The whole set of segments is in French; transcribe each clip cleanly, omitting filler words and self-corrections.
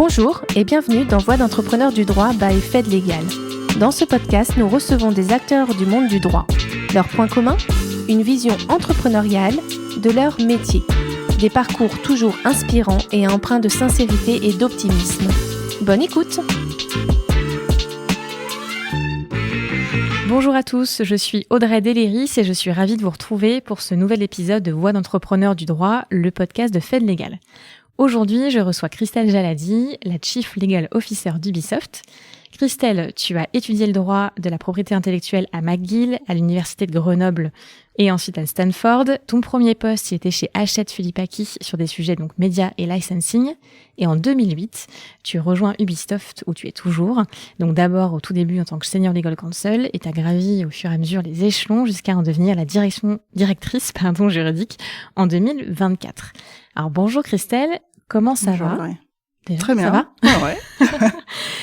Bonjour et bienvenue dans Voix d'entrepreneurs du droit by Fed Legal. Dans ce podcast, nous recevons des acteurs du monde du droit. Leur point commun ? Une vision entrepreneuriale de leur métier. Des parcours toujours inspirants et empreints de sincérité et d'optimisme. Bonne écoute ! Bonjour à tous, je suis Audrey Deléris et je suis ravie de vous retrouver pour ce nouvel épisode de Voix d'entrepreneurs du droit, le podcast de Fed Legal. Aujourd'hui, je reçois Christelle Jaladi, la Chief Legal Officer d'Ubisoft. Christelle, tu as étudié le droit de la propriété intellectuelle à McGill, à l'université de Grenoble et ensuite à Stanford. Ton premier poste y était chez Hachette Filipaki sur des sujets donc médias et licensing. Et en 2008, tu rejoins Ubisoft où tu es toujours. Donc d'abord au tout début en tant que Senior Legal Counsel et tu as gravi au fur et à mesure les échelons jusqu'à en devenir la directrice juridique en 2024. Alors bonjour Christelle, comment ça va ? Ouais. Déjà, très bien. Ça va ? Ouais.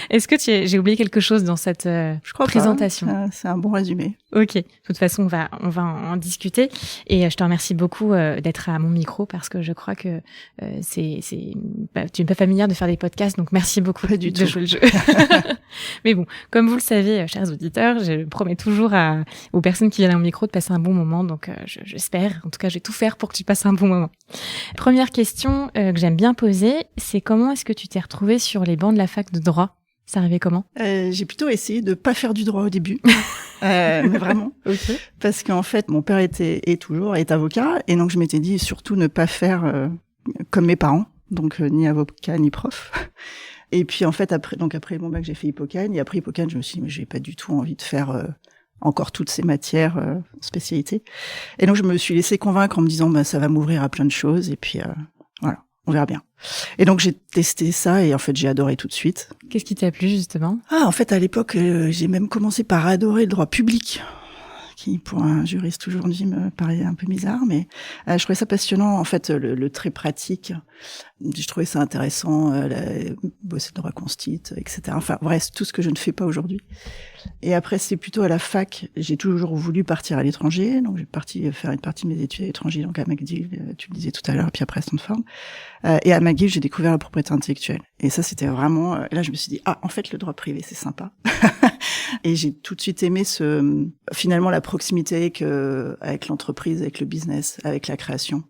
Est-ce que j'ai oublié quelque chose dans cette Je crois présentation ? pas. C'est un bon résumé. Ok. De toute façon, on va en discuter. Et je te remercie beaucoup d'être à mon micro parce que je crois que tu n'es pas familière de faire des podcasts, donc merci beaucoup de jouer le jeu. Mais bon, comme vous le savez, chers auditeurs, je promets toujours aux personnes qui viennent à mon micro de passer un bon moment. Donc j'espère, en tout cas, je vais tout faire pour que tu passes un bon moment. Première question que j'aime bien poser, c'est comment est-ce que tu t'es retrouvée sur les bancs de la fac de droit ? Ça arrivait comment ? J'ai plutôt essayé de pas faire du droit au début, mais vraiment, okay. Parce qu'en fait, mon père est avocat, et donc je m'étais dit surtout ne pas faire comme mes parents, donc ni avocat ni prof. Et puis en fait après mon bac j'ai fait Hippocane, et après Hippocane je me suis dit mais j'ai pas du tout envie de faire encore toutes ces matières spécialités. Et donc je me suis laissée convaincre en me disant ça va m'ouvrir à plein de choses, et puis voilà. On verra bien. Et donc, j'ai testé ça et en fait, j'ai adoré tout de suite. Qu'est-ce qui t'a plu, justement ? En fait, à l'époque, j'ai même commencé par adorer le droit public, qui, pour un juriste aujourd'hui, me paraît un peu bizarre, mais je trouvais ça passionnant. En fait, le très pratique, je trouvais ça intéressant, bosser le droit constit, etc. Enfin, bref, tout ce que je ne fais pas aujourd'hui. Et après, c'est plutôt à la fac, j'ai toujours voulu partir à l'étranger, donc j'ai parti faire une partie de mes études à l'étranger, donc à McGill, tu le disais tout à l'heure, puis après à Stanford. Et à McGill, j'ai découvert la propriété intellectuelle. Et ça, c'était vraiment, là, je me suis dit, en fait, le droit privé, c'est sympa. Et j'ai tout de suite aimé finalement, la proximité avec l'entreprise, avec le business, avec la création.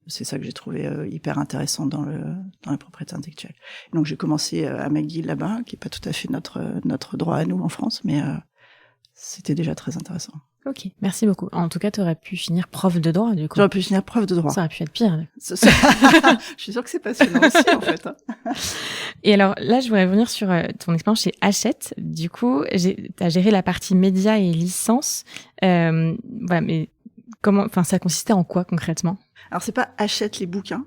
C'est ça que j'ai trouvé hyper intéressant dans la propriété intellectuelle. Et donc j'ai commencé à McGill là-bas, qui est pas tout à fait notre droit à nous en France, mais c'était déjà très intéressant. Ok, merci beaucoup. En tout cas, tu aurais pu finir prof de droit, du coup. J'aurais pu finir prof de droit. Ça aurait pu être pire. Je suis sûre que c'est passionnant aussi, en fait. Et alors là, je voudrais revenir sur ton expérience chez Hachette. Du coup, t'as géré la partie médias et licences. Voilà, mais ça consistait en quoi concrètement ? Alors c'est pas Hachette les bouquins,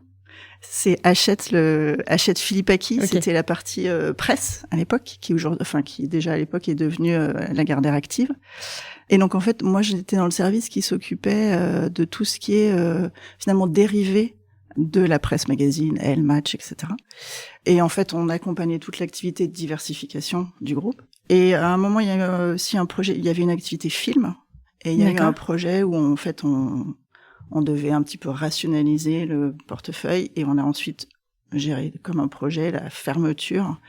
c'est Hachette Filipaki. Okay. C'était la partie presse à l'époque, qui déjà à l'époque est devenue Lagardère Active. Et donc en fait, moi j'étais dans le service qui s'occupait de tout ce qui est finalement dérivé de la presse magazine, Elle, Match, etc. Et en fait, on accompagnait toute l'activité de diversification du groupe. Et à un moment, il y a eu aussi un projet, il y avait une activité film, et il y a eu un projet où en fait on devait un petit peu rationaliser le portefeuille, et on a ensuite géré comme un projet la fermeture,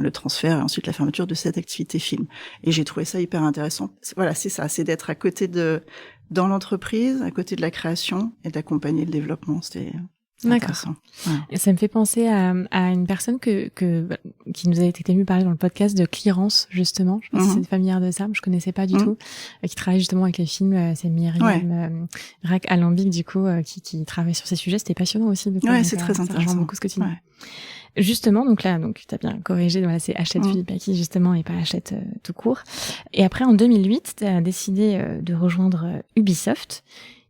le transfert et ensuite la fermeture de cette activité film. Et j'ai trouvé ça hyper intéressant. Voilà, c'est ça, c'est d'être à côté dans l'entreprise, à côté de la création et d'accompagner le développement. C'était intéressant. D'accord. Ouais. Ça me fait penser à une personne qui nous a été venue parler dans le podcast de Clearance, justement. Je pense que c'est familière de ça, je connaissais pas du tout. Qui travaille justement avec les films, c'est Myriam Rack Alambic, du coup, qui travaille sur ces sujets. C'était passionnant aussi. C'est très intéressant. Ça rejoint beaucoup ce que tu dis. Justement, donc t'as bien corrigé, voilà, c'est Hachette Filipaki, justement, et pas Hachette tout court. Et après, en 2008, t'as décidé de rejoindre Ubisoft.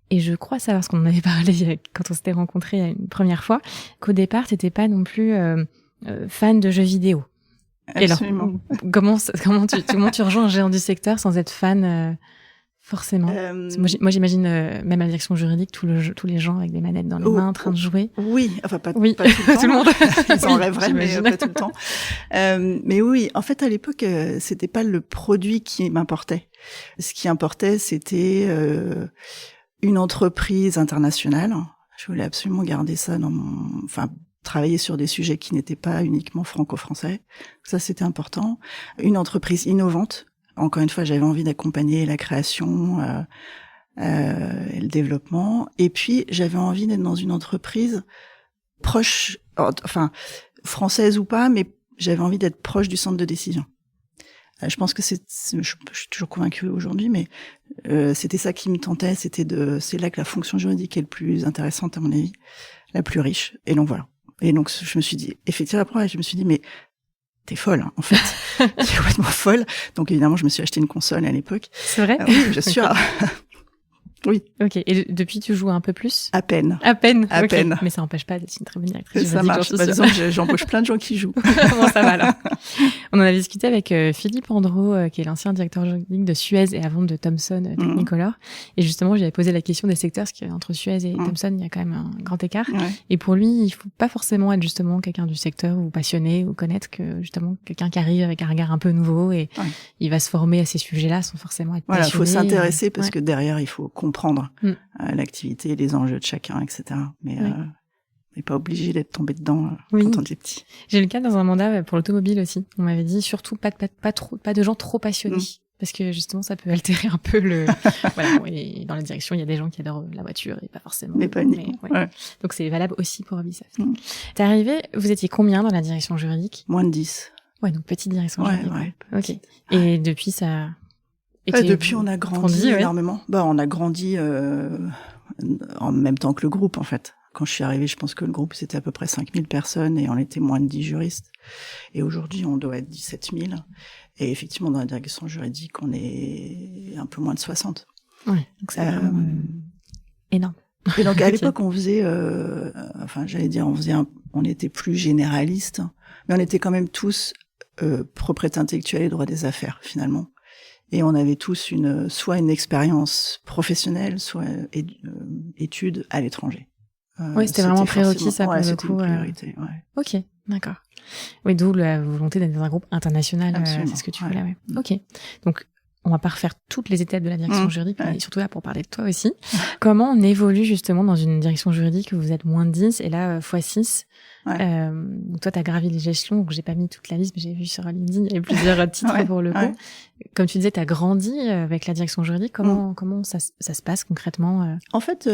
Et je crois savoir, parce qu'on en avait parlé quand on s'était rencontrés une première fois, qu'au départ, t'étais pas non plus fan de jeux vidéo. Absolument. Et alors, comment tu rejoins un géant du secteur sans être fan forcément Moi, j'imagine, même à la direction juridique, tous les gens avec des manettes dans les mains en train de jouer. Oui, enfin pas tout le temps. Tout le monde. Ils en rêveraient, mais pas tout le temps. Mais oui, en fait, à l'époque, c'était pas le produit qui m'importait. Ce qui importait, c'était une entreprise internationale. Je voulais absolument garder ça travailler sur des sujets qui n'étaient pas uniquement franco-français. Ça, c'était important. Une entreprise innovante. Encore une fois, j'avais envie d'accompagner la création et le développement. Et puis, j'avais envie d'être dans une entreprise proche, enfin, française ou pas, mais j'avais envie d'être proche du centre de décision. Je pense que je suis toujours convaincue aujourd'hui, mais c'était ça qui me tentait. C'est là que la fonction juridique est le plus intéressante, à mon avis, la plus riche. Et donc, voilà. Et donc, je me suis dit, effectivement, après, je me suis dit, mais t'es folle, hein, en fait. T'es complètement folle. Donc, évidemment, je me suis acheté une console à l'époque. C'est vrai? Oui, bien sûr. Oui. Ok. Et depuis, tu joues un peu plus? À peine. À peine. À peine. Mais ça n'empêche pas d'être une très bonne directrice. Ça marche. Disons que j'embauche plein de gens qui jouent. Bon, ça va, alors. On en a discuté avec Philippe Andro, qui est l'ancien directeur juridique de Suez et avant de Thomson Technicolor. Et justement, j'avais posé la question des secteurs, parce qu'entre Suez et Thomson, il y a quand même un grand écart. Ouais. Et pour lui, il faut pas forcément être justement quelqu'un du secteur ou passionné ou connaître que justement quelqu'un qui arrive avec un regard un peu nouveau et il va se former à ces sujets-là sans forcément être passionné. Voilà, il faut s'intéresser parce que derrière, il faut comprendre l'activité, les enjeux de chacun, etc. Mais on n'est pas obligé d'être tombé dedans quand on était petit. J'ai le cas dans un mandat pour l'automobile aussi. On m'avait dit surtout pas de gens trop passionnés. Parce que justement, ça peut altérer un peu le... voilà, et dans la direction, il y a des gens qui adorent la voiture et pas forcément... Mais pas uniquement. Ouais. Donc c'est valable aussi pour Ubisoft. T'es arrivé, vous étiez combien dans la direction juridique? Moins de 10. Ouais, donc petite direction juridique. Ouais. Ok. Et depuis, ça... depuis, on a grandi énormément. On a grandi en même temps que le groupe, en fait. Quand je suis arrivée, je pense que le groupe, c'était à peu près 5000 personnes et on était moins de 10 juristes. Et aujourd'hui, on doit être 17 000. Et effectivement, dans la direction juridique, on est un peu moins de 60. Ouais, donc c'est énorme. Et donc, à l'époque, on faisait, on était plus généraliste, mais on était quand même tous propriété intellectuelle et droit des affaires, finalement. Et on avait tous soit une expérience professionnelle, soit études à l'étranger. Oui, c'était vraiment prérequis, ça, pour le coup. Une priorité, Ok, d'accord. Oui, d'où la volonté d'être dans un groupe international. C'est ce que tu voulais, ouais. Ok. Donc, on va pas refaire toutes les étapes de la direction juridique, mais surtout là pour parler de toi aussi. Comment on évolue justement dans une direction juridique où vous êtes moins de 10 et là, x6? Toi, t'as gravi les échelons, donc j'ai pas mis toute la liste, mais j'ai vu sur LinkedIn, il y avait plusieurs titres pour le coup. Comme tu disais, t'as grandi avec la direction juridique. Comment ça se passe concrètement? En fait,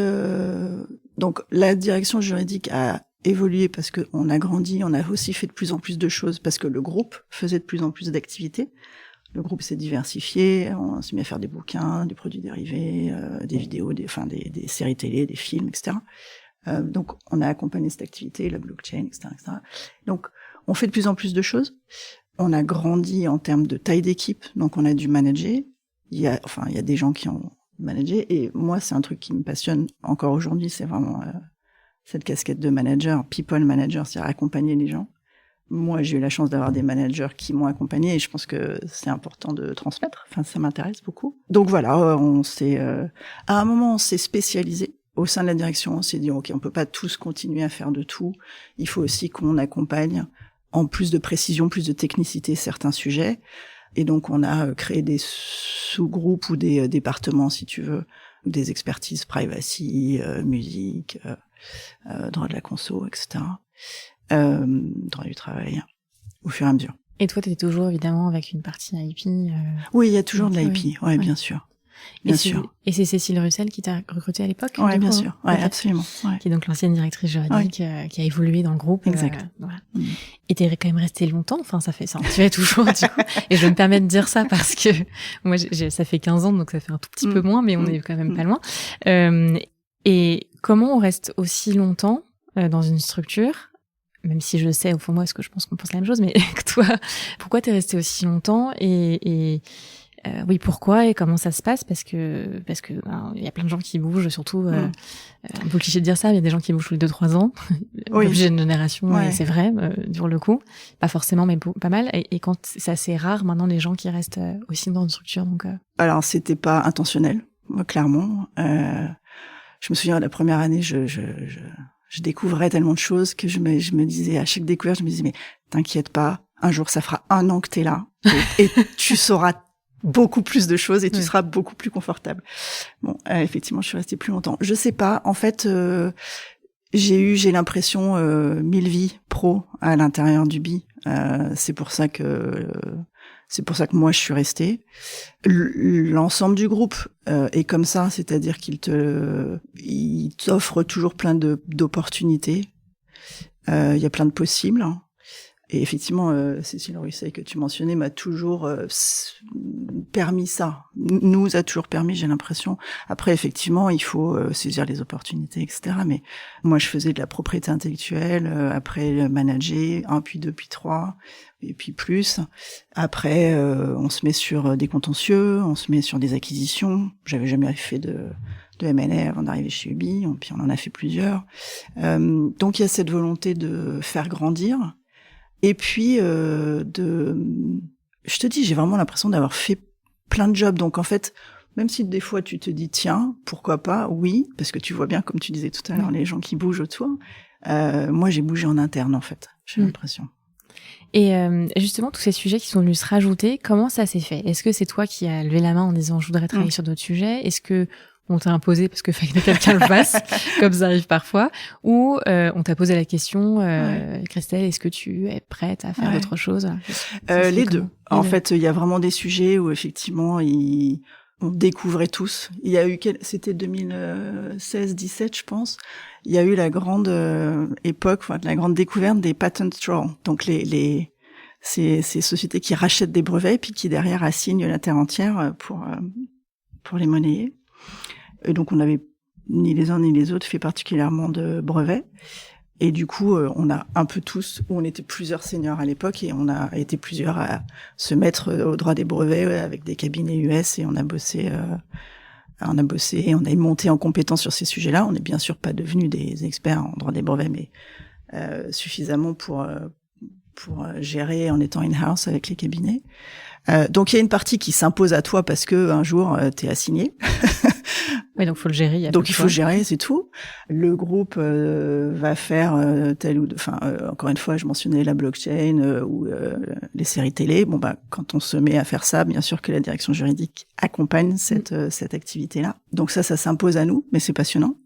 donc la direction juridique a évolué parce que on a grandi, on a aussi fait de plus en plus de choses parce que le groupe faisait de plus en plus d'activités. Le groupe s'est diversifié, on s'est mis à faire des bouquins, des produits dérivés, des vidéos, des séries télé, des films, etc. Donc, on a accompagné cette activité, la blockchain, etc., etc. Donc, on fait de plus en plus de choses. On a grandi en termes de taille d'équipe, donc on a dû manager. Il y a des gens qui ont managé, et moi, c'est un truc qui me passionne encore aujourd'hui, c'est vraiment cette casquette de manager, people manager, c'est-à-dire accompagner les gens. Moi, j'ai eu la chance d'avoir des managers qui m'ont accompagné et je pense que c'est important de transmettre. Enfin, ça m'intéresse beaucoup. Donc voilà, à un moment, on s'est spécialisé. Au sein de la direction, on s'est dit, OK, on peut pas tous continuer à faire de tout. Il faut aussi qu'on accompagne, en plus de précision, plus de technicité, certains sujets. Et donc, on a créé des sous-groupes ou des départements, si tu veux, des expertises privacy, musique, droit de la conso, etc., droit du travail, au fur et à mesure. Et toi, t'étais toujours évidemment avec une partie IP. Oui, il y a toujours de l'IP, bien sûr. Bien sûr. Et c'est Cécile Russell qui t'a recruté à l'époque? Oui, bien sûr. Oui, absolument. Ouais. Qui est donc l'ancienne directrice juridique, qui a évolué dans le groupe. Exact. Voilà. Et t'es quand même restée longtemps. Enfin, ça fait ça. Tu es toujours, du coup. Et je me permets de dire ça parce que moi, ça fait 15 ans, donc ça fait un tout petit peu moins, mais on est quand même pas loin. Et comment on reste aussi longtemps dans une structure? Même si je sais au fond de moi, est-ce que je pense qu'on pense la même chose, mais toi, pourquoi t'es resté aussi longtemps oui, pourquoi et comment ça se passe? Parce que il y a plein de gens qui bougent, surtout un peu cliché de dire ça, mais il y a des gens qui bougent tous les 2-3 ans. Comme j'ai une génération, et c'est vrai, pour le coup, pas forcément, mais pas mal. Et quand c'est assez rare maintenant les gens qui restent aussi dans une structure, donc. Alors c'était pas intentionnel, clairement. Je me souviens la première année, je découvrais tellement de choses que je me disais à chaque découverte, je me disais mais t'inquiète pas, un jour ça fera 1 an que t'es là et tu sauras beaucoup plus de choses et tu seras beaucoup plus confortable. Bon, effectivement, je suis restée plus longtemps. Je sais pas, en fait, J'ai l'impression 1000 vies pro à l'intérieur du BI. C'est pour ça que moi je suis restée. L'ensemble du groupe est comme ça, c'est-à-dire qu'il t'offre toujours plein d'opportunités. Il y a plein de possibles. Et effectivement, Cécile Rousset que tu mentionnais m'a toujours permis ça. Nous a toujours permis, j'ai l'impression. Après, effectivement, il faut saisir les opportunités, etc. Mais moi, je faisais de la propriété intellectuelle, après manager, 1, puis 2, puis 3, et puis plus. Après, on se met sur des contentieux, on se met sur des acquisitions. J'avais jamais fait de M&A avant d'arriver chez Ubi, puis on en a fait plusieurs. Donc, il y a cette volonté de faire grandir. Et puis, je te dis, j'ai vraiment l'impression d'avoir fait plein de jobs. Donc, en fait, même si des fois tu te dis, tiens, pourquoi pas, oui, parce que tu vois bien, comme tu disais tout à l'heure, les gens qui bougent autour. Moi, j'ai bougé en interne, en fait, j'ai l'impression. Et justement, tous ces sujets qui sont venus se rajouter, comment ça s'est fait? Est-ce que c'est toi qui as levé la main en disant, je voudrais travailler sur d'autres sujets? Est-ce que on t'a imposé parce que fallait que quelqu'un le fasse, comme ça arrive parfois, ou on t'a posé la question, Christelle, est-ce que tu es prête à faire autre chose? Les deux. En fait, il y a vraiment des sujets où effectivement, on découvrait tous. Il y a eu, c'était 2016-17, je pense. Il y a eu la grande époque, la grande découverte des patent trolls. Donc ces sociétés qui rachètent des brevets puis qui derrière assignent la terre entière pour les monnayer. Et donc, on n'avait ni les uns ni les autres fait particulièrement de brevets. Et du coup, on a un peu tous, on était plusieurs seniors à l'époque, et on a été plusieurs à se mettre au droit des brevets avec des cabinets US, et on a bossé, on a monté en compétence sur ces sujets-là. On n'est bien sûr pas devenus des experts en droit des brevets, mais suffisamment pour gérer en étant in-house avec les cabinets. Donc, il y a une partie qui s'impose à toi parce que un jour, t'es assigné. Oui, donc faut le gérer. Donc il faut gérer, c'est tout. Le groupe va faire encore une fois, je mentionnais la blockchain ou les séries télé. Bon quand on se met à faire ça, bien sûr que la direction juridique accompagne cette activité-là. Donc ça s'impose à nous, mais c'est passionnant.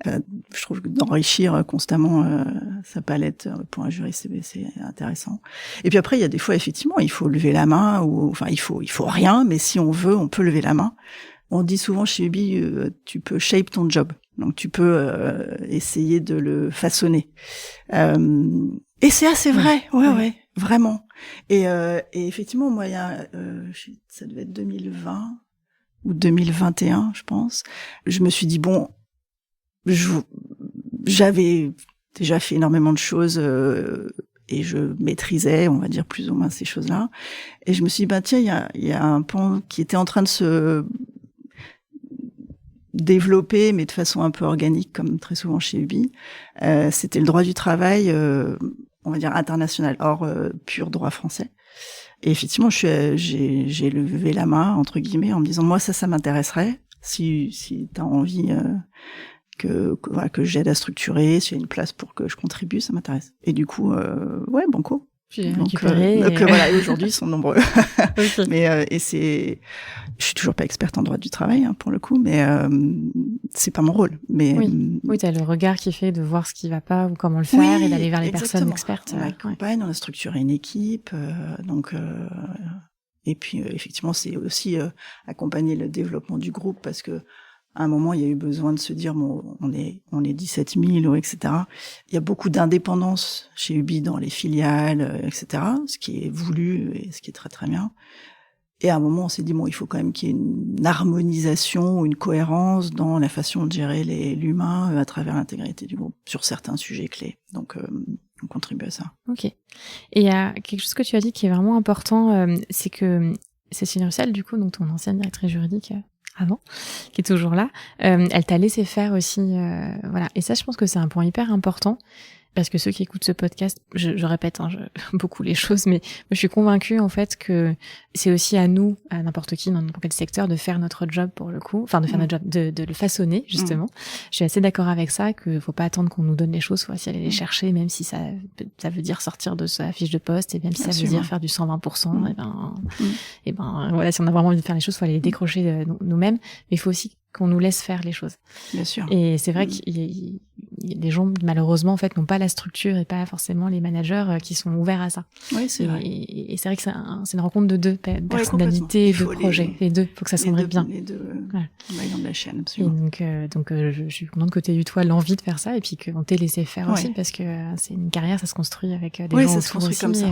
Je trouve que d'enrichir constamment sa palette pour un juriste, c'est intéressant. Et puis après, il y a des fois effectivement, il faut lever la main il faut rien, mais si on veut, on peut lever la main. On dit souvent chez Ubi, tu peux shape ton job. Donc, tu peux essayer de le façonner. Et c'est assez vrai. Ouais, vraiment. Et effectivement, moi, ça devait être 2020 ou 2021, je pense. Je me suis dit, bon, j'avais déjà fait énormément de choses et je maîtrisais, on va dire, plus ou moins ces choses-là. Et je me suis dit, tiens, il y a un pan qui était en train de se développé, mais de façon un peu organique, comme très souvent chez Ubi. C'était le droit du travail, on va dire international, hors pur droit français. Et effectivement, j'ai levé la main, entre guillemets, en me disant, moi, ça m'intéresserait, si t'as envie que j'aide à structurer, s'il y a une place pour que je contribue, ça m'intéresse. Et du coup, banco. Donc voilà, et aujourd'hui ils sont nombreux. Okay. Mais je suis toujours pas experte en droit du travail pour le coup, mais c'est pas mon rôle. Mais oui, t'as le regard qui fait de voir ce qui va pas ou comment le faire et d'aller vers les personnes expertes. On accompagne, on a structuré une équipe, et puis effectivement c'est aussi accompagner le développement du groupe parce que à un moment, il y a eu besoin de se dire, bon, on est 17 000, etc. Il y a beaucoup d'indépendance chez Ubi dans les filiales, etc. Ce qui est voulu et ce qui est très très bien. Et à un moment, on s'est dit, bon, il faut quand même qu'il y ait une harmonisation ou une cohérence dans la façon de gérer l'humain à travers l'intégrité du groupe sur certains sujets clés. Donc, on contribue à ça. Ok. Et il y a quelque chose que tu as dit qui est vraiment important, c'est que Cécile Russell, du coup, donc ton ancienne directrice juridique avant, qui est toujours là, elle t'a laissé faire aussi, voilà. Et ça, je pense que c'est un point hyper important, parce que ceux qui écoutent ce podcast, je répète beaucoup les choses, mais je suis convaincue en fait que c'est aussi à nous, à n'importe qui dans n'importe quel secteur, de faire notre job pour le coup, enfin de faire notre job, de le façonner justement. Je suis assez d'accord avec ça, que faut pas attendre qu'on nous donne les choses, faut aussi aller les chercher, même si ça veut dire sortir de sa fiche de poste, et même si ça veut dire faire du 120%, et ben voilà, si on a vraiment envie de faire les choses, faut aller les décrocher nous-mêmes, mais il faut aussi qu'on nous laisse faire les choses. Bien sûr. Et c'est vrai qu'il les gens malheureusement en fait n'ont pas la structure et pas forcément les managers qui sont ouverts à ça. Oui, c'est vrai. Et c'est vrai que c'est une rencontre de deux personnalités, de projets. Les deux, faut que ça s'imbrique bien. Les deux maillons de la chaîne, absolument. Et donc je suis contente que tu aies eu toi l'envie de faire ça et puis qu'on t'ait laissé faire aussi, parce que c'est une carrière, ça se construit avec des gens ça se construit aussi, comme ça.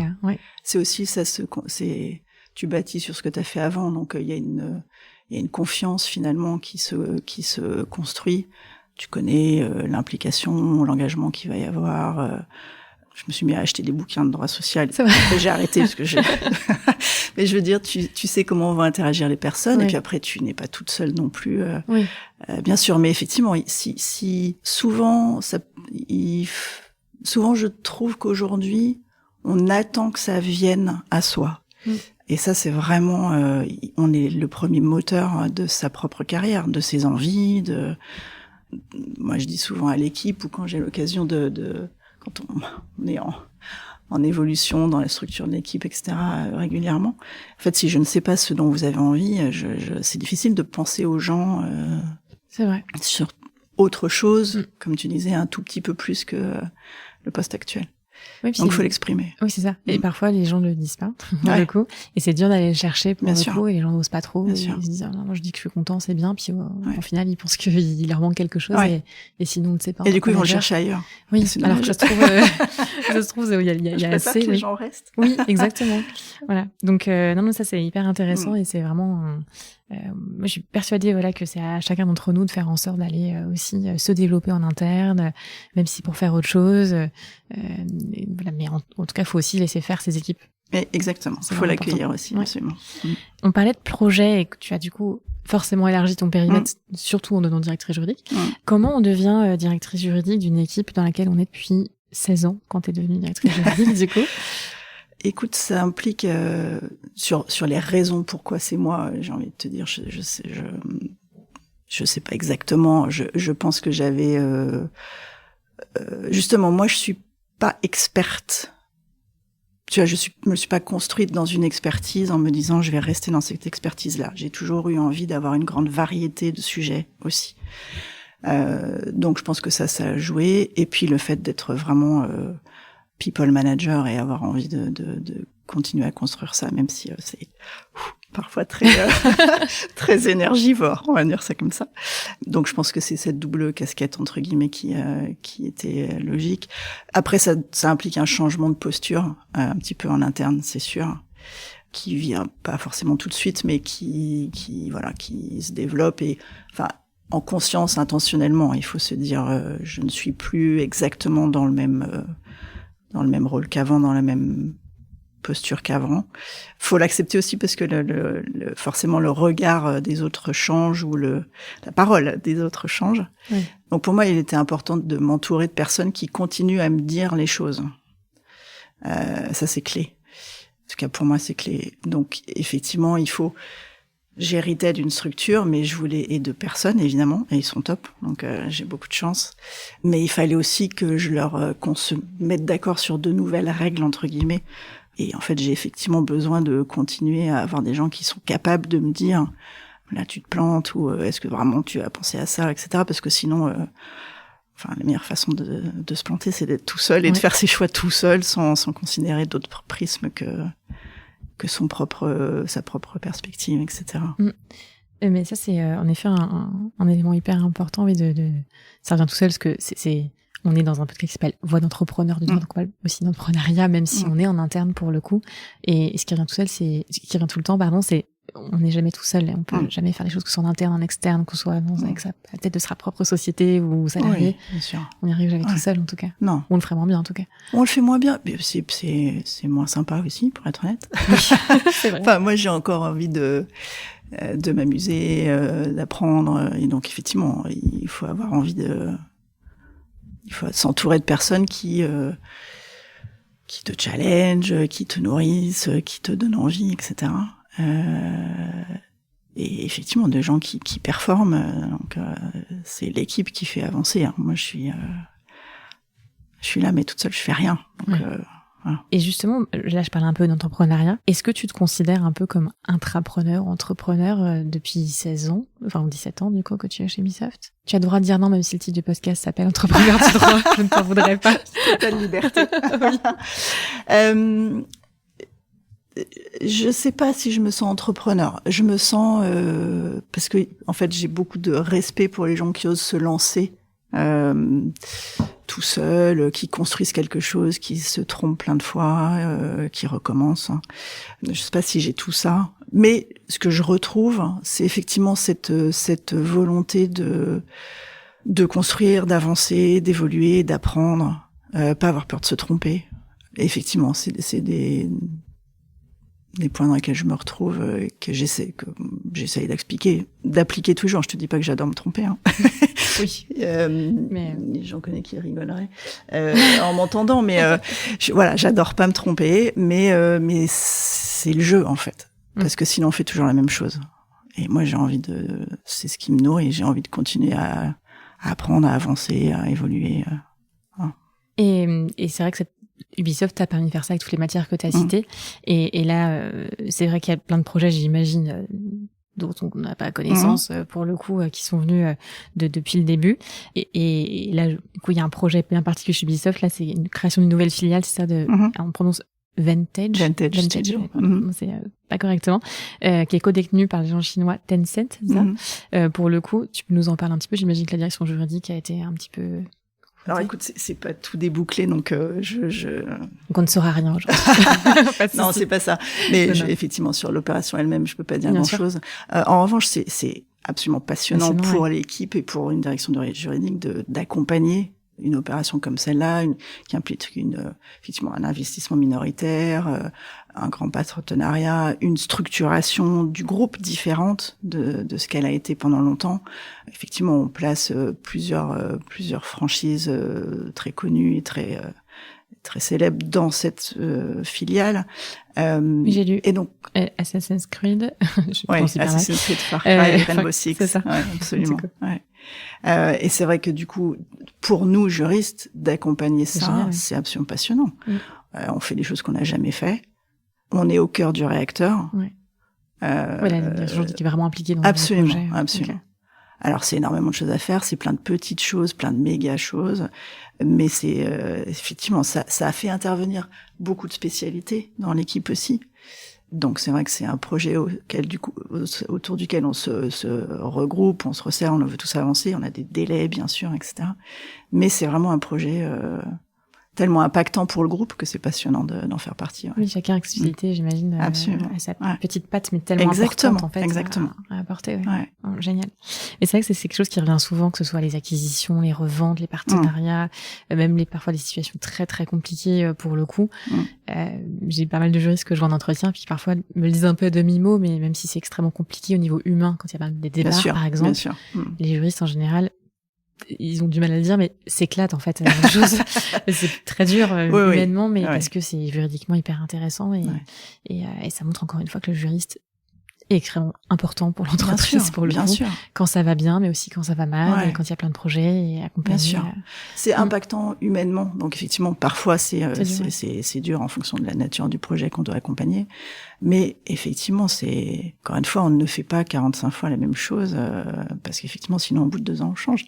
C'est aussi tu bâtis sur ce que tu as fait avant, donc il y a une confiance finalement qui se construit. Tu connais l'implication, l'engagement qu'il va y avoir. Je me suis mis à acheter des bouquins de droit social. J'ai arrêté parce que mais je veux dire, tu sais comment vont interagir les personnes, et puis après tu n'es pas toute seule non plus. Bien sûr, mais effectivement, si souvent je trouve qu'aujourd'hui on attend que ça vienne à soi. Et ça, c'est vraiment, on est le premier moteur de sa propre carrière, de ses envies, moi je dis souvent à l'équipe, ou quand j'ai l'occasion quand on est en évolution dans la structure de l'équipe, etc., régulièrement. En fait, si je ne sais pas ce dont vous avez envie, c'est difficile de penser aux gens, c'est vrai, sur autre chose, comme tu disais, un tout petit peu plus que le poste actuel. Oui, donc, il faut l'exprimer. Oui, c'est ça. Et parfois, les gens ne le disent pas, pour le coup. Et c'est dur d'aller le chercher pour le coup, et les gens n'osent pas trop. Ils se disent, non, moi, je dis que je suis content, c'est bien. Puis, au final, ils pensent qu'il leur manque quelque chose. Et sinon, on ne sait pas. Et du coup, ils vont le chercher ailleurs. Oui, alors je trouve, il y a assez. Que les gens restent. Oui, exactement. Voilà. Donc, non, ça, c'est hyper intéressant, et c'est vraiment, moi, je suis persuadée, que c'est à chacun d'entre nous de faire en sorte d'aller aussi se développer en interne, même si pour faire autre chose. Mais en tout cas, il faut aussi laisser faire ses équipes. Exactement. Il faut l'accueillir aussi, absolument. On parlait de projet, et que tu as du coup forcément élargi ton périmètre, surtout en devenant directrice juridique. Comment on devient directrice juridique d'une équipe dans laquelle on est depuis 16 ans, quand tu es devenue directrice juridique, du coup? Écoute, ça implique sur les raisons pourquoi c'est moi. J'ai envie de te dire, je sais pas exactement. Je pense que j'avais justement, moi, je suis pas experte. Tu vois, me suis pas construite dans une expertise en me disant je vais rester dans cette expertise-là. J'ai toujours eu envie d'avoir une grande variété de sujets aussi. Donc, je pense que ça a joué. Et puis le fait d'être vraiment people manager et avoir envie de continuer à construire ça, même si c'est parfois très énergivore, on va dire ça comme ça. Donc je pense que c'est cette double casquette entre guillemets qui était logique. Après ça implique un changement de posture un petit peu en interne, c'est sûr, qui vient pas forcément tout de suite, mais qui se développe, et enfin en conscience, intentionnellement. Il faut se dire je ne suis plus exactement dans le même rôle qu'avant, dans la même posture qu'avant. Faut l'accepter aussi, parce que forcément le regard des autres change, ou la parole des autres change. Oui. Donc pour moi, il était important de m'entourer de personnes qui continuent à me dire les choses. Ça, c'est clé. En tout cas, pour moi, c'est clé. Donc effectivement, j'héritais d'une structure, mais et de personnes, évidemment, et ils sont top, donc j'ai beaucoup de chance. Mais il fallait aussi que qu'on se mette d'accord sur de nouvelles règles, entre guillemets. Et en fait, j'ai effectivement besoin de continuer à avoir des gens qui sont capables de me dire, là, tu te plantes, ou est-ce que vraiment tu as pensé à ça, etc. Parce que sinon, la meilleure façon de se planter, c'est d'être tout seul et de faire ses choix tout seul, sans considérer d'autres prismes que sa propre perspective, etc. Mais ça, c'est en effet un élément hyper important, ça revient tout seul, parce que on est dans un podcast qui s'appelle Voix d'entrepreneur, donc on parle aussi d'entrepreneuriat, même si on est en interne pour le coup. Et ce qui revient tout le temps, c'est on n'est jamais tout seul. On peut jamais faire les choses que ce soit en interne, en externe, que ce soit avec la tête de sa propre société ou salarié. Oui, bien sûr. On n'y arrive jamais tout seul, en tout cas. Non. On le ferait moins bien, en tout cas. On le fait moins bien. Mais c'est moins sympa aussi, pour être honnête. Oui, c'est vrai. Enfin, moi, j'ai encore envie de m'amuser, d'apprendre. Et donc, effectivement, il faut avoir envie il faut s'entourer de personnes qui te challenge, qui te nourrissent, qui te donnent envie, etc. Et effectivement, de gens qui performent. Donc, c'est l'équipe qui fait avancer. Hein. Moi, je suis là, mais toute seule, je fais rien. Donc, Voilà. Et justement, là, je parle un peu d'entrepreneuriat. Est-ce que tu te considères un peu comme intrapreneur ou entrepreneur depuis 16 ans, enfin 17 ans du coup, que tu es chez Ubisoft? Tu as le droit de dire non, même si le titre du podcast s'appelle Entrepreneur du droit, je ne t'en voudrais pas. Totale liberté. Oui. Je sais pas si je me sens entrepreneur. Je me sens parce que en fait j'ai beaucoup de respect pour les gens qui osent se lancer tout seuls, qui construisent quelque chose, qui se trompent plein de fois, qui recommencent. Je sais pas si j'ai tout ça, mais ce que je retrouve, c'est effectivement cette volonté de construire, d'avancer, d'évoluer, d'apprendre, pas avoir peur de se tromper. Et effectivement, c'est des points dans lesquels je me retrouve, que j'essaie d'appliquer toujours. Je te dis pas que j'adore me tromper, hein. Oui. Mais j'en connais qui rigoleraient en m'entendant, mais voilà, j'adore pas me tromper, mais c'est le jeu en fait, parce que sinon on fait toujours la même chose. Et moi c'est ce qui me nourrit. J'ai envie de continuer à apprendre, à avancer, à évoluer. Et c'est vrai que Ubisoft t'a permis de faire ça avec toutes les matières que tu as citées. Et là, c'est vrai qu'il y a plein de projets, j'imagine, dont on n'a pas connaissance, pour le coup, qui sont venus depuis le début. Et là, du coup, il y a un projet bien particulier chez Ubisoft. Là, c'est une création d'une nouvelle filiale, c'est ça, on prononce Vantage Studio. C'est pas correctement, qui est codétenu par les gens chinois Tencent, c'est ça. Pour le coup, tu peux nous en parler un petit peu. J'imagine que la direction juridique a été un petit peu... Alors écoute, c'est pas tout débouclé, donc Donc on ne saura rien aujourd'hui. Non, c'est pas ça. Mais effectivement, sur l'opération elle-même, je peux pas dire grand-chose. En revanche, c'est absolument passionnant pour l'équipe et pour une direction juridique d'accompagner une opération comme celle-là, qui implique effectivement un investissement minoritaire, un grand partenariat, une structuration du groupe différente de ce qu'elle a été pendant longtemps. Effectivement, on place plusieurs franchises très connues et très célèbres dans cette filiale. J'ai lu. Et donc Assassin's Creed. Assassin's Creed, Far Cry, Rainbow Six. C'est ça. Ouais, absolument. Ouais. Et c'est vrai que du coup, pour nous juristes, d'accompagner ça, c'est absolument passionnant. On fait des choses qu'on n'a jamais fait. On est au cœur du réacteur. La juridique est vraiment impliquée dans le projet. Absolument. Okay. Alors c'est énormément de choses à faire, c'est plein de petites choses, plein de méga choses, mais c'est effectivement ça a fait intervenir beaucoup de spécialités dans l'équipe aussi. Donc c'est vrai que c'est un projet autour duquel on se regroupe, on se resserre, on veut tous avancer, on a des délais bien sûr, etc. Mais c'est vraiment un projet tellement impactant pour le groupe que c'est passionnant d'en faire partie. Ouais. Oui, chacun a spécialité, j'imagine, à sa petite patte, mais tellement importante en fait à apporter. Ouais. Oh, génial. Et c'est vrai que c'est quelque chose qui revient souvent, que ce soit les acquisitions, les reventes, les partenariats, même parfois les situations très très compliquées pour le coup. J'ai pas mal de juristes que je vois en entretien, puis parfois me le disent un peu à demi-mot, mais même si c'est extrêmement compliqué au niveau humain, quand il y a des débats par exemple, les juristes en général, ils ont du mal à le dire, mais s'éclatent en fait. La chose. C'est très dur humainement, mais parce que c'est juridiquement hyper intéressant et ça montre encore une fois que le juriste est extrêmement important pour l'entreprise, pour le coup, quand ça va bien, mais aussi quand ça va mal, et quand il y a plein de projets et accompagner. Bien sûr. C'est impactant humainement, donc effectivement, parfois c'est dur en fonction de la nature du projet qu'on doit accompagner, mais effectivement, c'est encore une fois, on ne fait pas 45 fois la même chose, parce qu'effectivement, sinon au bout de 2 ans, on change.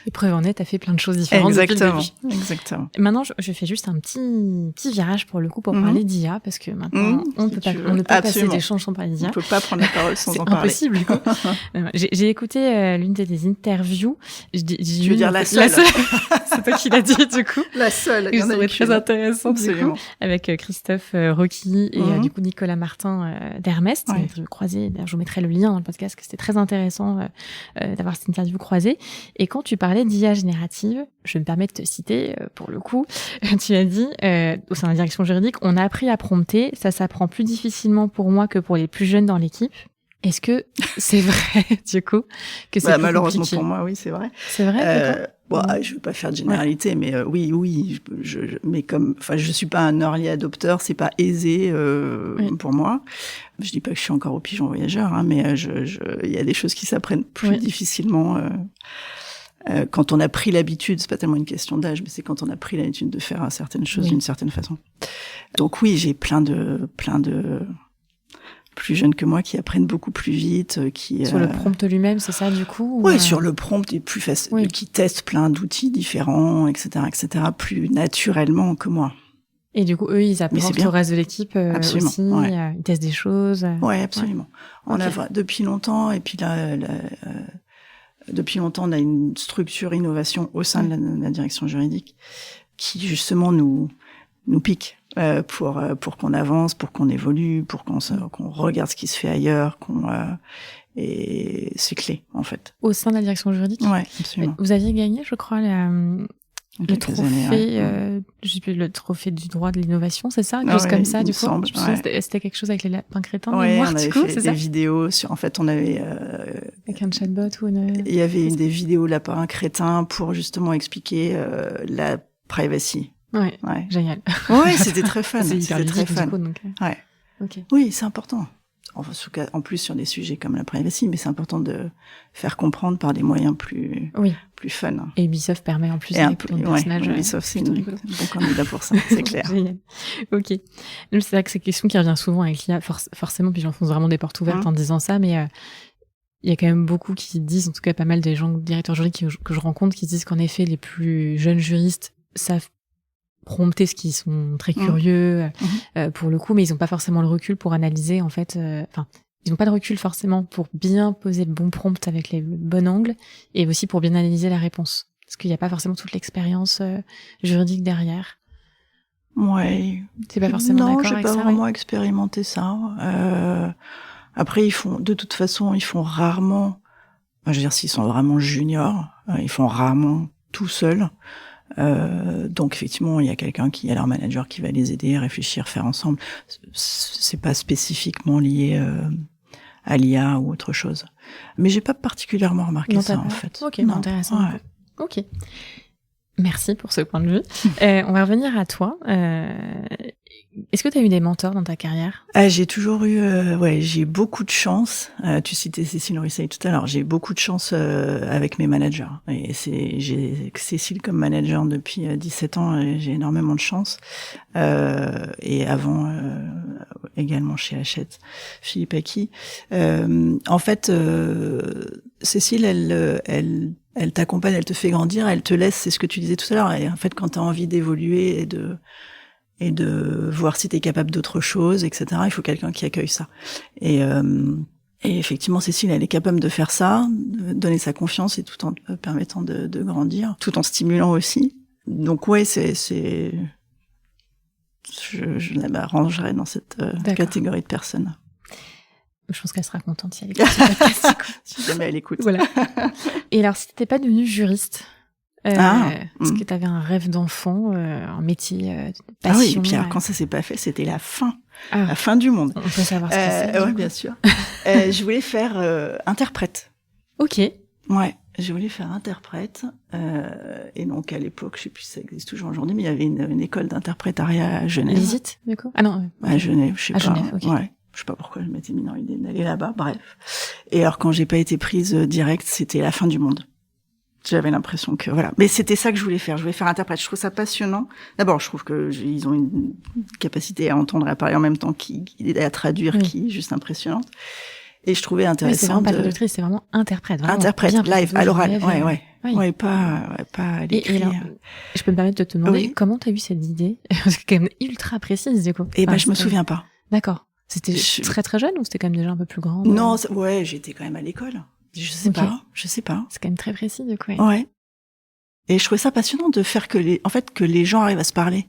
Et preuve en est, t'as fait plein de choses différentes. Exactement. Maintenant, je fais juste un petit virage pour le coup pour parler d'IA, parce que maintenant, on ne peut pas passer des chansons par l'IA. On peut pas prendre la parole sans en parler. C'est impossible, du coup. J'ai écouté l'une de tes interviews. Tu veux dire la seule. C'est toi qui l'as dit, du coup. La seule. Il y en a très intéressant, du coup, avec Christophe Rocky et du coup Nicolas Martin d'Hermès. C'est une interview croisée. D'ailleurs, je vous mettrai le lien dans le podcast, que c'était très intéressant d'avoir cette interview croisée. Et quand tu parlais d'IA générative, je me permets de te citer, pour le coup, tu as dit, au sein de la direction juridique, on a appris à prompter, ça s'apprend plus difficilement pour moi que pour les plus jeunes dans l'équipe. Est-ce que c'est vrai, du coup, que c'est plus malheureusement compliqué? Pour moi, oui, c'est vrai. C'est vrai, je veux pas faire de généralité, mais oui, mais je suis pas un early adopter, c'est pas aisé pour moi. Je dis pas que je suis encore au pigeon voyageur, hein, mais il y a des choses qui s'apprennent plus difficilement. quand on a pris l'habitude, c'est pas tellement une question d'âge, mais c'est quand on a pris l'habitude de faire certaines choses d'une certaine façon. Donc oui, j'ai plein de plus jeunes que moi qui apprennent beaucoup plus vite, sur le prompt lui-même, c'est ça du coup? Oui, sur le prompt et plus facile, qui testent plein d'outils différents, etc., plus naturellement que moi. Et du coup, eux, ils apportent au reste de l'équipe aussi. Ils testent des choses. Ouais, absolument. On a depuis longtemps, et puis là, depuis longtemps, on a une structure innovation au sein de la direction juridique qui justement nous pique pour qu'on avance, pour qu'on évolue, pour qu'on regarde ce qui se fait ailleurs, et c'est clé en fait. Au sein de la direction juridique. Ouais, absolument. Vous aviez gagné, je crois, le trophée, je sais plus, le trophée du droit de l'innovation, c'est ça, quelque chose comme ça, du coup. C'était quelque chose avec les lapins crétins. Ouais, on avait fait des vidéos sur. En fait, on avait avec un chatbot ou il y avait des vidéos lapins crétins pour justement expliquer la privacy. Ouais. Génial. Ouais, c'était très fun. C'était très fun. Du coup, donc, ouais. Okay. Oui, c'est important. En plus sur des sujets comme la privacy, mais c'est important de faire comprendre par des moyens plus fun. Et Ubisoft permet en plus avec les personnages. Ubisoft, c'est un bon candidat pour ça, c'est clair. Génial. Ok. C'est vrai que c'est une question qui revient souvent avec l'IA, forcément, puis j'enfonce vraiment des portes ouvertes en disant ça, mais il y a quand même beaucoup qui disent, en tout cas pas mal des gens, directeurs juridiques que je rencontre, qui disent qu'en effet, les plus jeunes juristes savent prompter ce qui sont très curieux pour le coup, mais ils n'ont pas forcément le recul pour analyser en fait. Ils n'ont pas de recul forcément pour bien poser le bon prompt avec le bon angle et aussi pour bien analyser la réponse, parce qu'il n'y a pas forcément toute l'expérience juridique derrière. Ouais. T'es pas forcément d'accord avec ça? Non, j'ai pas vraiment expérimenté ça. Après, de toute façon, ils font rarement. Je veux dire, s'ils sont vraiment juniors, ils font rarement tout seuls. Donc effectivement, il y a quelqu'un qui est leur manager qui va les aider à réfléchir, faire ensemble. C'est pas spécifiquement lié à l'IA ou autre chose. Mais j'ai pas particulièrement remarqué ça en fait. Ok, intéressant. Ouais. Ok. Merci pour ce point de vue. On va revenir à toi. Est-ce que tu as eu des mentors dans ta carrière? J'ai toujours eu, j'ai beaucoup de chance. Tu citais Cécile Ruisseil tout à l'heure. J'ai beaucoup de chance avec mes managers. Et j'ai Cécile comme manager depuis 17 ans. Et j'ai énormément de chance. Et avant, également chez Hachette, Philippe Aki. En fait, Cécile, elle t'accompagne, elle te fait grandir, elle te laisse, c'est ce que tu disais tout à l'heure. Et en fait, quand tu as envie d'évoluer et de voir si tu es capable d'autre chose, etc., il faut quelqu'un qui accueille ça. Et effectivement, Cécile, elle est capable de faire ça, de donner sa confiance et tout en permettant de grandir, tout en stimulant aussi. Donc ouais, je la rangerais dans cette catégorie de personnes. Je pense qu'elle sera contente si elle écoute ce podcast. Si jamais elle écoute. Voilà. Et alors, si t'étais pas devenue juriste, est-ce que t'avais un rêve d'enfant, un métier de passion? Ah oui, et puis alors, quand ça s'est pas fait, c'était la fin du monde. On peut savoir ce que c'est. Oui, bien sûr. Je voulais faire interprète. Ok. Ouais, je voulais faire interprète. Et donc, à l'époque, je sais plus si ça existe toujours aujourd'hui, mais il y avait une école d'interprétariat à Genève. Visite, du coup? Ah non. À Genève, je sais pas. Genève, ok. Ouais. Je sais pas pourquoi je m'étais mis dans l'idée d'aller là-bas, bref. Et alors, quand j'ai pas été prise direct, c'était la fin du monde. J'avais l'impression que, voilà. Mais c'était ça que je voulais faire. Je voulais faire interprète. Je trouve ça passionnant. D'abord, je trouve que ils ont une capacité à entendre et à parler en même temps et à traduire qui est juste impressionnante. Et je trouvais intéressant. Oui, c'est vraiment pas traductrice, c'est vraiment interprète. Vraiment interprète, live, à l'oral. Ouais. Oui. Ouais, pas à l'écrit. Et alors, je peux me permettre de te demander comment t'as eu cette idée? Parce que c'est quand même ultra précise, du coup. Je me souviens pas. D'accord. C'était très très jeune ou c'était quand même déjà un peu plus grand? Non, j'étais quand même à l'école. Je sais pas. C'est quand même très précis, du coup. Ouais. Et je trouvais ça passionnant de faire que les gens arrivent à se parler.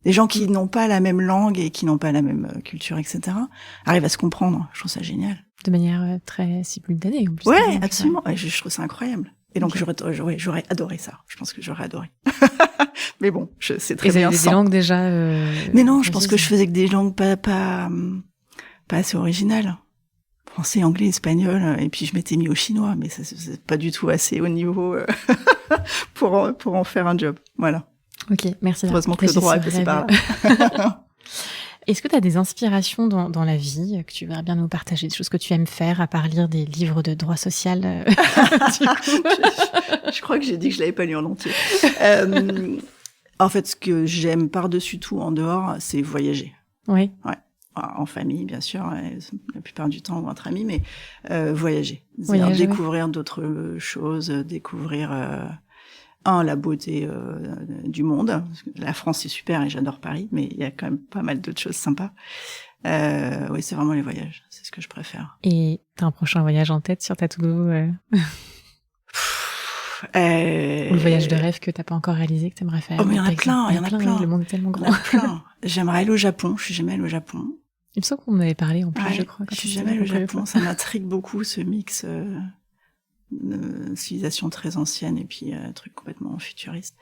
Des gens qui n'ont pas la même langue et qui n'ont pas la même culture, etc., arrivent à se comprendre. Je trouve ça génial. De manière très simultanée, en plus. Ouais, absolument. Ouais, je trouve ça incroyable. Et donc, j'aurais adoré ça. Je pense que j'aurais adoré. Mais bon, c'est très bien. Et des langues déjà... Mais non, je pense que je faisais que des langues pas assez originales. Français, anglais, espagnol, et puis je m'étais mis au chinois, mais ça, c'est pas du tout assez haut niveau pour en faire un job. Voilà. Ok, merci. Heureusement que le droit est passé par là. Est-ce que tu as des inspirations dans la vie que tu voudrais bien nous partager, des choses que tu aimes faire à part lire des livres de droit social Je crois que j'ai dit que je l'avais pas lu en entier. En fait, ce que j'aime par-dessus tout en dehors, c'est voyager. Oui. Ouais. En famille, bien sûr, la plupart du temps ou entre amis, mais voyager. Voyager, découvrir d'autres choses, découvrir la beauté du monde. Parce que la France, c'est super et j'adore Paris, mais il y a quand même pas mal d'autres choses sympas. Oui, c'est vraiment les voyages, c'est ce que je préfère. Et t'as un prochain voyage en tête sur ta to-do Ou le voyage de rêve que t'as pas encore réalisé, que t'aimerais faire? Oh, mais il y en a plein. Le monde est tellement grand. Il y en a plein. J'aimerais aller au Japon, je suis jamais allée au Japon. Il me semble qu'on en avait parlé en plus, je crois. Je suis jamais allée au Japon, ça m'intrigue beaucoup, ce mix civilisation très ancienne et puis truc complètement futuriste.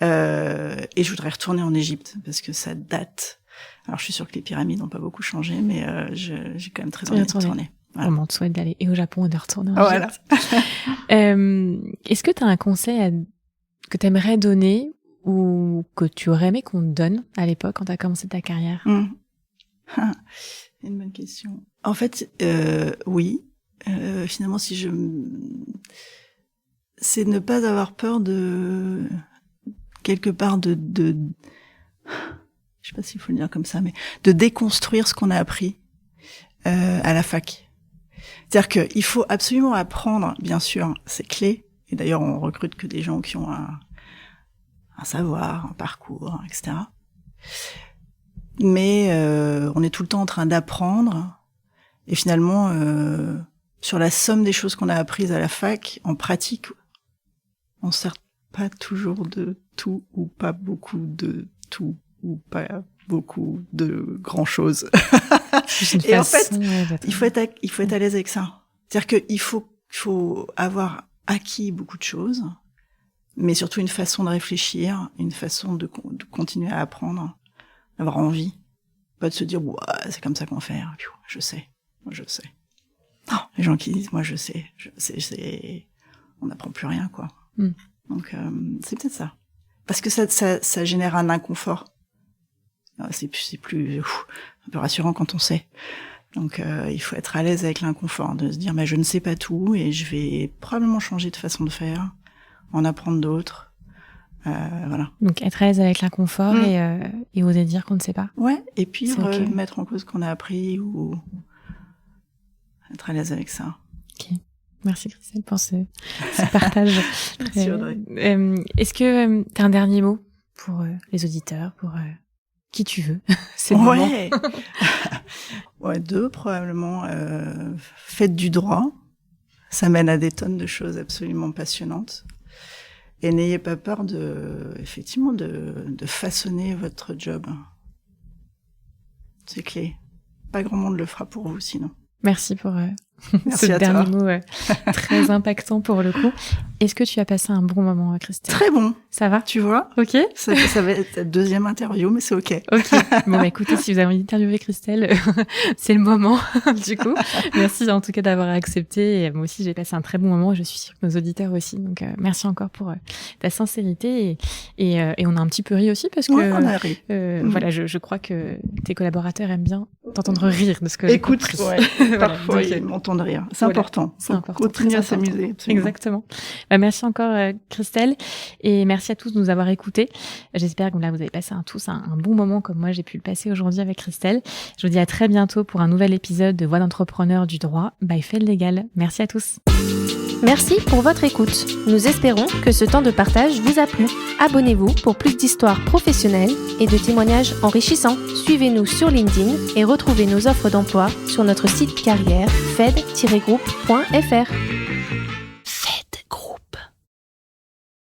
Et je voudrais retourner en Égypte parce que ça date. Alors je suis sûre que les pyramides n'ont pas beaucoup changé, mais j'ai quand même très envie de retourner. Voilà. On te souhaite d'aller et au Japon et de retourner en Égypte. Voilà. Est-ce que tu as un conseil que tu aimerais donner ou que tu aurais aimé qu'on te donne à l'époque quand tu as commencé ta carrière? Une bonne question. En fait, oui. Finalement, c'est ne pas avoir peur de quelque part de je sais pas s'il faut le dire comme ça, mais de déconstruire ce qu'on a appris à la fac. C'est-à-dire qu'il faut absolument apprendre, bien sûr, c'est clé. Et d'ailleurs, on recrute que des gens qui ont un savoir, un parcours, etc. Mais on est tout le temps en train d'apprendre. Et finalement, sur la somme des choses qu'on a apprises à la fac, en pratique, on ne sert pas toujours de tout ou pas beaucoup de tout ou pas beaucoup de grand-chose. Et en fait, il faut être à l'aise avec ça. C'est-à-dire qu'il faut avoir acquis beaucoup de choses, mais surtout une façon de réfléchir, une façon de continuer à apprendre, d'avoir envie, pas de se dire c'est comme ça qu'on fait. Je sais. Non, les gens qui disent moi je sais, on n'apprend plus rien quoi. Donc c'est peut-être ça. Parce que ça génère un inconfort. C'est plus un peu rassurant quand on sait. Donc il faut être à l'aise avec l'inconfort, de se dire mais je ne sais pas tout et je vais probablement changer de façon de faire, en apprendre d'autres. Voilà. Donc être à l'aise avec l'inconfort et oser dire qu'on ne sait pas. Ouais, et puis remettre en cause ce qu'on a appris ou être à l'aise avec ça. Ok. Merci Christelle pour ce partage. Merci Audrey. Est-ce que tu as un dernier mot pour les auditeurs, pour qui tu veux? C'est ouais. Ouais, 2 probablement. Faites du droit. Ça mène à des tonnes de choses absolument passionnantes. Et n'ayez pas peur de façonner votre job. C'est clé. Pas grand monde le fera pour vous sinon. Merci pour ce dernier mot très impactant pour le coup. Est-ce que tu as passé un bon moment, Christelle? Très bon. Ça va? Tu vois? Ok. Ça va être la 2e interview, mais c'est ok. Ok. Bon, écoutez, si vous avez envie d'interviewer Christelle, c'est le moment, du coup. Merci en tout cas d'avoir accepté. Et moi aussi, j'ai passé un très bon moment et je suis sûre que nos auditeurs aussi. Donc, merci encore pour ta sincérité. Et on a un petit peu ri aussi parce que, on a ri. Voilà, je crois que tes collaborateurs aiment bien t'entendre rire de ce que j'ai compris. Ouais, parfois, ils m'entendent rire. C'est important. C'est important. Continuer à s'amuser. Absolument. Exactement. Merci encore Christelle et merci à tous de nous avoir écoutés. J'espère que là vous avez passé tous un bon moment comme moi j'ai pu le passer aujourd'hui avec Christelle. Je vous dis à très bientôt pour un nouvel épisode de Voix d'entrepreneurs du droit by FedLégal. Merci à tous. Merci pour votre écoute. Nous espérons que ce temps de partage vous a plu. Abonnez-vous pour plus d'histoires professionnelles et de témoignages enrichissants. Suivez-nous sur LinkedIn et retrouvez nos offres d'emploi sur notre site carrière fed-group.fr.